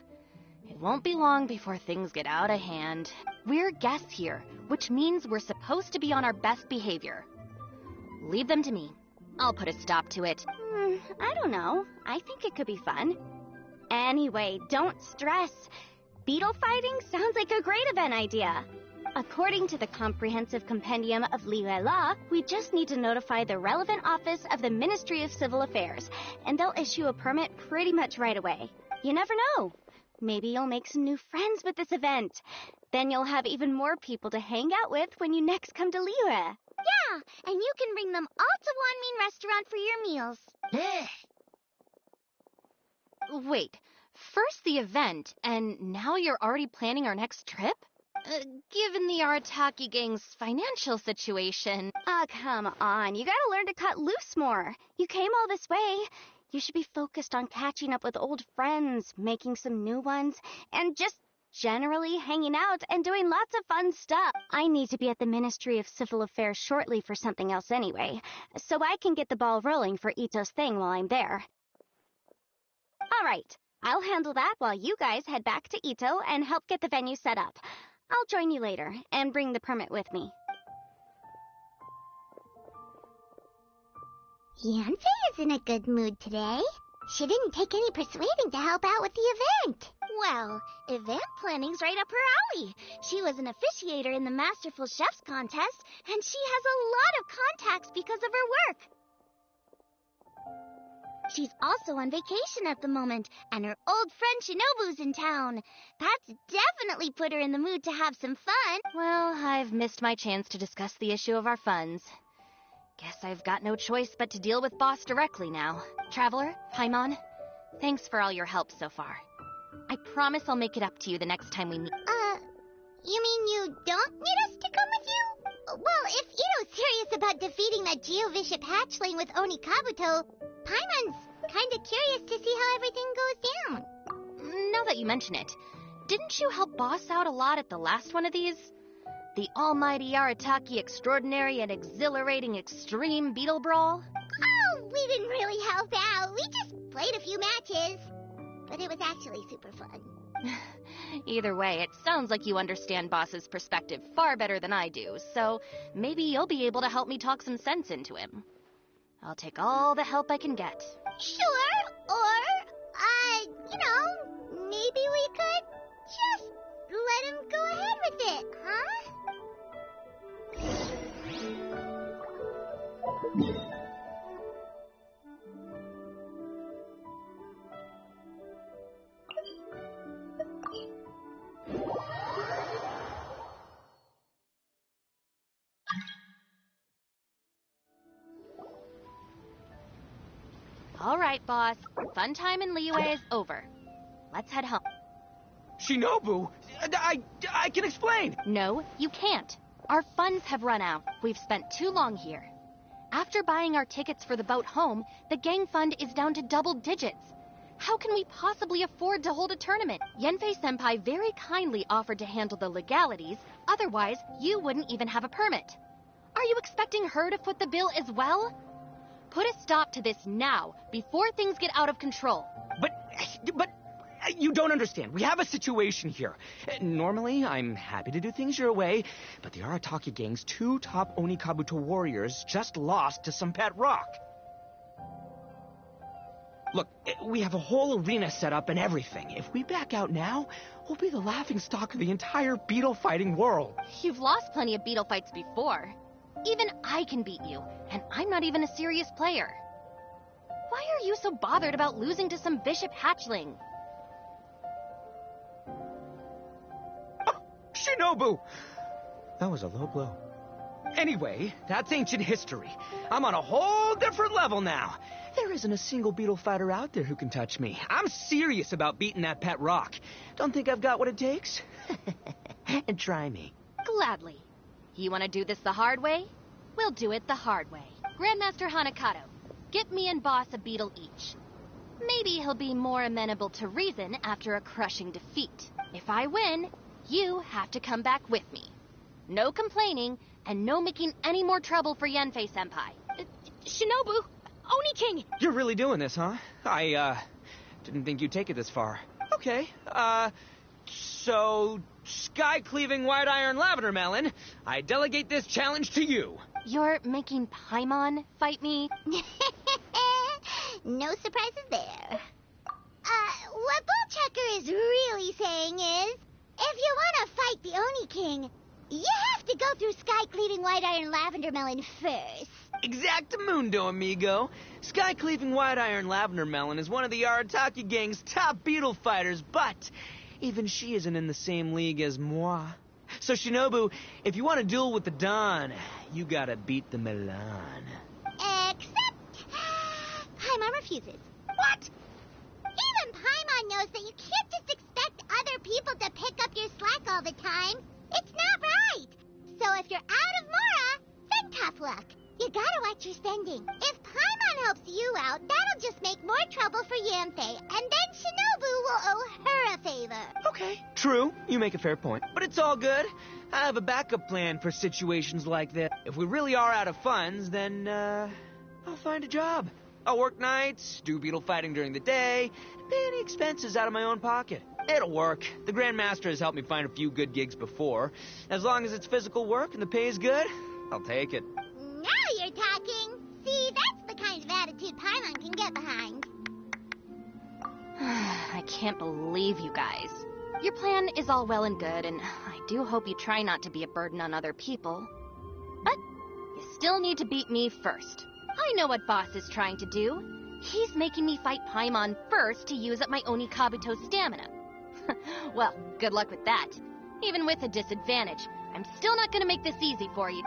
It won't be long before things get out of hand. We're guests here, which means we're supposed to be on our best behavior. Leave them to me. I'll put a stop to it. I don't know. I think it could be fun. Anyway, don't stress. Beetle fighting sounds like a great event idea. According to the Comprehensive Compendium of Liyue Law, we just need to notify the relevant office of the Ministry of Civil Affairs, and they'll issue a permit pretty much right away. You never know. Maybe you'll make some new friends with this event. Then you'll have even more people to hang out with when you next come to Liyue. Yeah, and you can bring them all to Wanmin Restaurant for your meals. Wait, first the event, and now you're already planning our next trip? Given the Arataki gang's financial situation... Oh, come on. You gotta learn to cut loose more. You came all this way. You should be focused on catching up with old friends, making some new ones, and just generally hanging out and doing lots of fun stuff. I need to be at the Ministry of Civil Affairs shortly for something else anyway, so I can get the ball rolling for Ito's thing while I'm there. All right. I'll handle that while you guys head back to Ito and help get the venue set up. I'll join you later and bring the permit with me. Yansei is in a good mood today. She didn't take any persuading to help out with the event. Well, event planning's right up her alley. She was an officiator in the Masterful Chefs contest, and she has a lot of contacts because of her work. She's also on vacation at the moment, and her old friend Shinobu's in town. That's definitely put her in the mood to have some fun. Well, I've missed my chance to discuss the issue of our funds. Guess I've got no choice but to deal with Boss directly now. Traveler, Paimon, thanks for all your help so far. I promise I'll make it up to you the next time we meet. You mean you don't need us to come with you? Well, if Ito's serious about defeating that Geovishap hatchling with Oni Kabuto, Paimon's kinda curious to see how everything goes down. Now that you mention it, didn't you help Boss out a lot at the last one of these? The almighty Arataki extraordinary and exhilarating extreme beetle brawl? Oh, we didn't really help out. We just played a few matches. But it was actually super fun. Either way, it sounds like you understand Boss's perspective far better than I do, so maybe you'll be able to help me talk some sense into him. I'll take all the help I can get. Sure, or, maybe we could just let him go ahead with it, huh? All right, boss. Fun time in Liyue is over. Let's head home. Shinobu, I can explain. No, you can't. Our funds have run out. We've spent too long here. After buying our tickets for the boat home, the gang fund is down to double digits. How can we possibly afford to hold a tournament? Yenfei-senpai very kindly offered to handle the legalities, otherwise you wouldn't even have a permit. Are you expecting her to foot the bill as well? Put a stop to this now, before things get out of control. But you don't understand. We have a situation here. Normally, I'm happy to do things your way, but the Arataki gang's 2 top Onikabuto warriors just lost to some pet rock. Look, we have a whole arena set up and everything. If we back out now, we'll be the laughingstock of the entire beetle fighting world. You've lost plenty of beetle fights before. Even I can beat you, and I'm not even a serious player. Why are you so bothered about losing to some bishop hatchling? Oh, Shinobu! That was a low blow. Anyway, that's ancient history. I'm on a whole different level now. There isn't a single beetle fighter out there who can touch me. I'm serious about beating that pet rock. Don't think I've got what it takes? And try me. Gladly. You want to do this the hard way? We'll do it the hard way. Grandmaster Hanakato, get me and Boss a beetle each. Maybe he'll be more amenable to reason after a crushing defeat. If I win, you have to come back with me. No complaining, and no making any more trouble for Yenfei-senpai. Shinobu! Oni King! You're really doing this, huh? I, didn't think you'd take it this far. Okay, so... Sky-cleaving white iron lavender melon, I delegate this challenge to you. You're making Paimon fight me? No surprises there. What Bullchecker is really saying is, if you want to fight the Oni King, you have to go through Sky-cleaving white iron lavender melon first. Exactamundo, amigo. Sky-cleaving white iron lavender melon is one of the Arataki gang's top beetle fighters, but even she isn't in the same league as moi. So, Shinobu, if you want to duel with the Don, you gotta beat the Milan. Except... Paimon refuses. What? Even Paimon knows that you can't just expect other people to pick up your slack all the time. It's not right. So if you're out of Mora, then tough luck. You gotta watch your spending. If Paimon helps you out, that'll just make more trouble for Yanfei, and then Shinobu will owe her a favor. Okay, true. You make a fair point. But it's all good. I have a backup plan for situations like this. If we really are out of funds, then, I'll find a job. I'll work nights, do beetle fighting during the day, and pay any expenses out of my own pocket. It'll work. The Grandmaster has helped me find a few good gigs before. As long as it's physical work and the pay is good, I'll take it. Now you're talking. See, that's the kind of attitude Paimon can get behind. I can't believe you guys. Your plan is all well and good, and I do hope you try not to be a burden on other people. But you still need to beat me first. I know what Boss is trying to do. He's making me fight Paimon first to use up my Onikabuto stamina. Well, good luck with that. Even with a disadvantage, I'm still not gonna make this easy for you.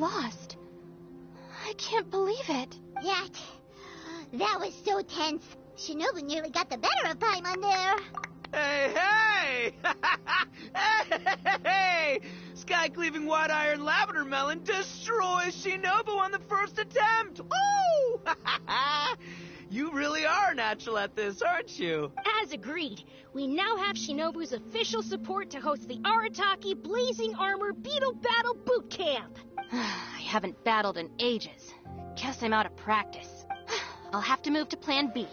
lost. I can't believe it. That was so tense. Shinobu nearly got the better of Paimon there. Hey! Hey! Sky-cleaving white iron lavender melon destroys Shinobu on the first attempt! Woo! You really are natural at this, aren't you? As agreed, we now have Shinobu's official support to host the Arataki Blazing Armor Beetle Battle Boot Camp. I haven't battled in ages. Guess I'm out of practice. I'll have to move to Plan B.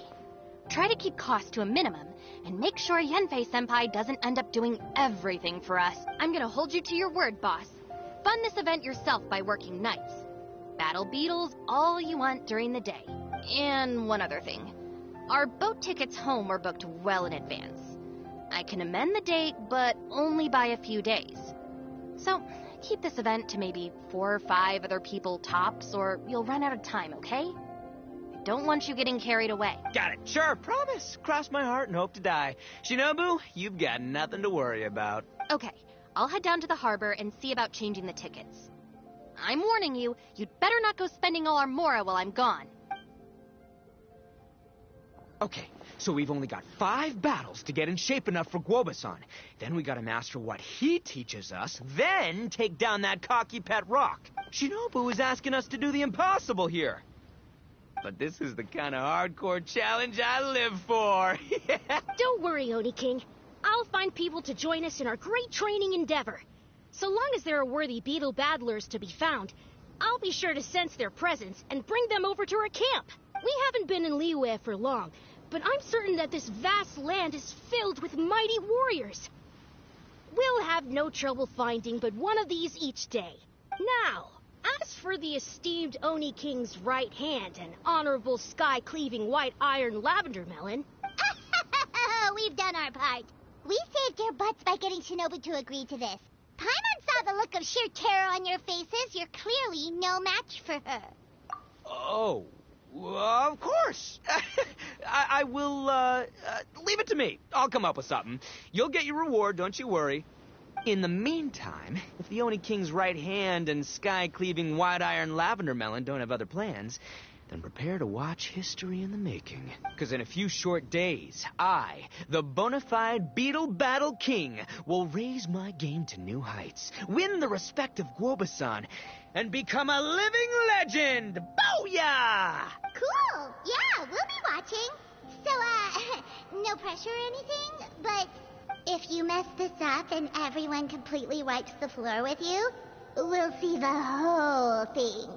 Try to keep costs to a minimum, and make sure Yenfei-senpai doesn't end up doing everything for us. I'm gonna hold you to your word, boss. Fund this event yourself by working nights. Battle beetles all you want during the day. And one other thing. Our boat tickets home were booked well in advance. I can amend the date, but only by a few days. So, keep this event to maybe 4 or 5 other people tops, or you'll run out of time, okay? I don't want you getting carried away. Got it. Sure, promise. Cross my heart and hope to die. Shinobu, you've got nothing to worry about. Okay, I'll head down to the harbor and see about changing the tickets. I'm warning you, you'd better not go spending all our mora while I'm gone. Okay, so we've only got 5 battles to get in shape enough for Guoba-san. Then we gotta master what he teaches us, then take down that cocky pet rock. Shinobu is asking us to do the impossible here. But this is the kind of hardcore challenge I live for. Don't worry, Oni King. I'll find people to join us in our great training endeavor. So long as there are worthy beetle battlers to be found, I'll be sure to sense their presence and bring them over to our camp. We haven't been in Liyue for long, but I'm certain that this vast land is filled with mighty warriors. We'll have no trouble finding but one of these each day. Now, as for the esteemed Oni King's right hand and honorable sky-cleaving white iron lavender melon... We've done our part. We saved your butts by getting Shinobu to agree to this. Paimon saw the look of sheer terror on your faces. You're clearly no match for her. Oh, of course. I will, leave it to me. I'll come up with something. You'll get your reward, don't you worry. In the meantime, if the Oni King's right hand and sky-cleaving white iron lavender melon don't have other plans, then prepare to watch history in the making. Because in a few short days, I, the bona fide Beetle Battle King, will raise my game to new heights, win the respect of Guoba-san, and become a living legend! Booyah! Cool. Yeah, we'll be watching. So, no pressure or anything, but if you mess this up and everyone completely wipes the floor with you, we'll see the whole thing.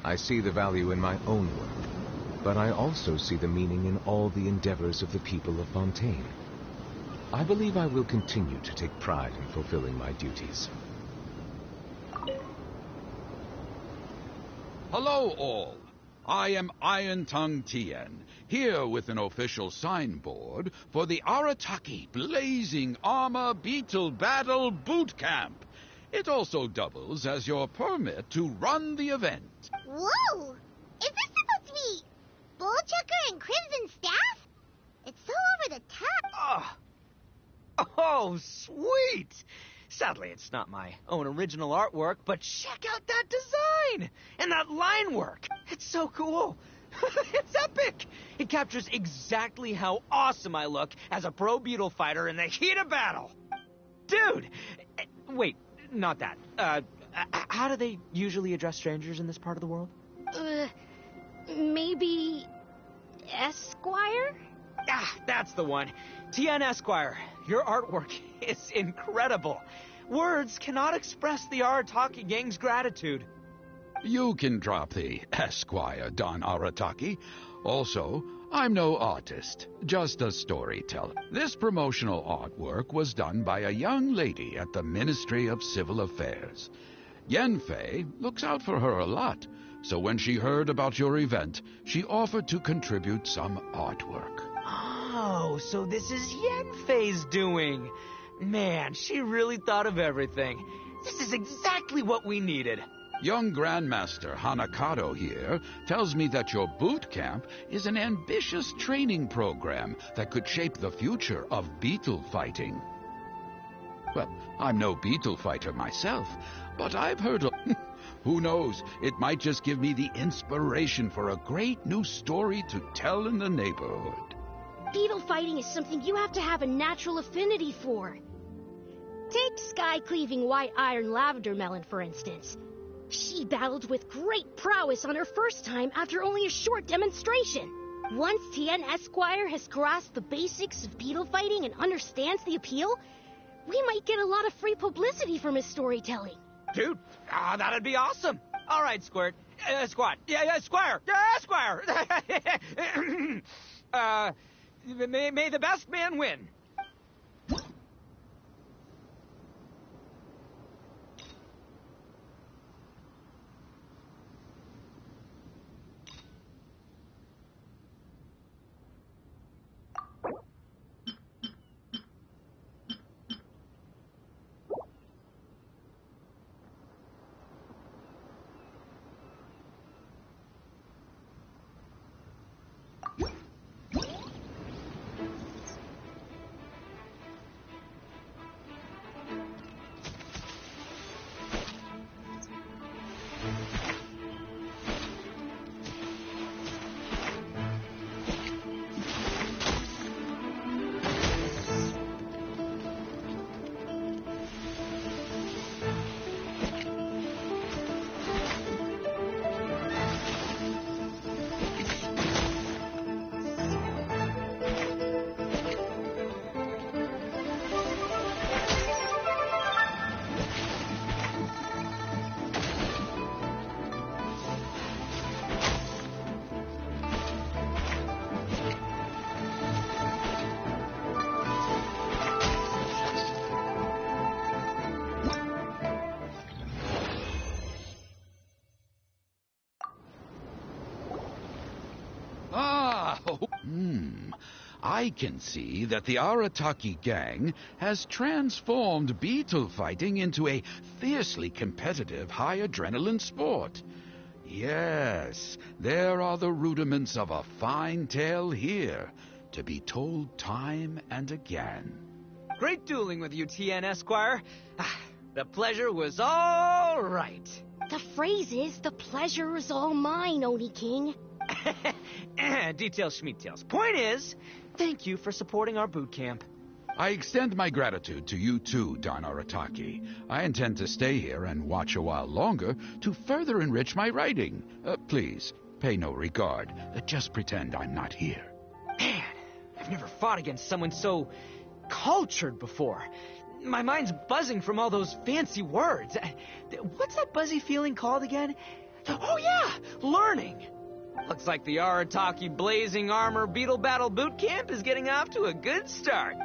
I see the value in my own work, but I also see the meaning in all the endeavors of the people of Fontaine. I believe I will continue to take pride in fulfilling my duties. Hello, all. I am Iron Tongue Tien, here with an official signboard for the Arataki Blazing Armor Beetle Battle Boot Camp. It also doubles as your permit to run the event. Whoa! Is this supposed to be Bullchucker and Crimson Staff? It's so over the top. Oh, sweet! Sadly, it's not my own original artwork, but check out that design! And that line work! It's so cool! It's epic! It captures exactly how awesome I look as a pro beetle fighter in the heat of battle! Dude! Wait, not that. How do they usually address strangers in this part of the world? Maybe... Esquire? Ah, that's the one. Tien Esquire, your artwork is incredible. Words cannot express the Arataki gang's gratitude. You can drop the Esquire, Don Arataki. Also, I'm no artist, just a storyteller. This promotional artwork was done by a young lady at the Ministry of Civil Affairs. Yenfei looks out for her a lot, so when she heard about your event, she offered to contribute some artwork. Oh, so this is Yenfei's doing. Man, she really thought of everything. This is exactly what we needed. Young Grandmaster Hanakado here tells me that your boot camp is an ambitious training program that could shape the future of beetle fighting. Well, I'm no beetle fighter myself, but I've heard of... Who knows, it might just give me the inspiration for a great new story to tell in the neighborhood. Beetle fighting is something you have to have a natural affinity for. Take sky-cleaving white iron lavender melon, for instance. She battled with great prowess on her first time after only a short demonstration. Once Tien Esquire has grasped the basics of beetle fighting and understands the appeal, we might get a lot of free publicity from his storytelling. Dude, that'd be awesome. All right, Squirt. Squat. Yeah, Squire. Yeah, Squire. May the best man win. I can see that the Arataki gang has transformed beetle fighting into a fiercely competitive, high-adrenaline sport. Yes, there are the rudiments of a fine tale here, to be told time and again. Great dueling with you, Tien Esquire. The pleasure was all right. The phrase is, the pleasure is all mine, Oni King. Details, schmeetails. Point is, thank you for supporting our boot camp. I extend my gratitude to you too, Don Arataki. I intend to stay here and watch a while longer to further enrich my writing. Please, pay no regard. Just pretend I'm not here. Man, I've never fought against someone so cultured before. My mind's buzzing from all those fancy words. What's that buzzy feeling called again? Oh yeah, learning. Looks like the Arataki Blazing Armor Beetle Battle Boot Camp is getting off to a good start.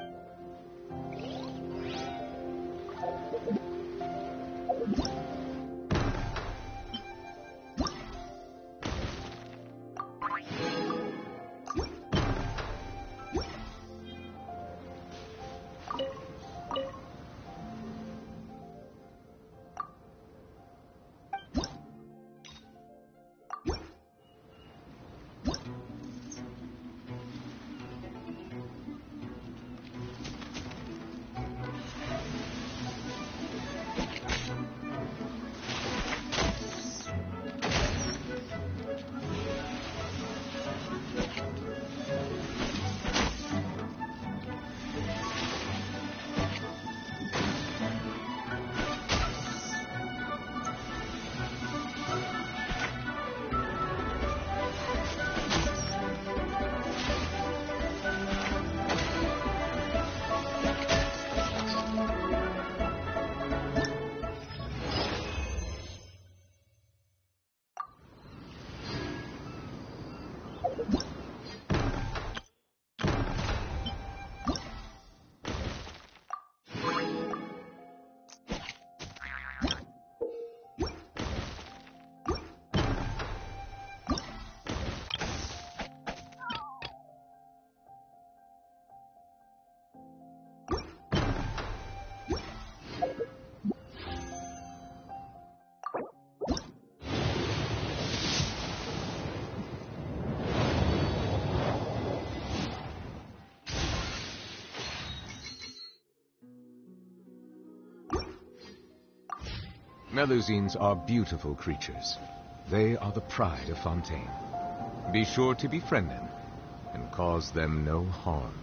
Melusines are beautiful creatures. They are the pride of Fontaine. Be sure to befriend them and cause them no harm.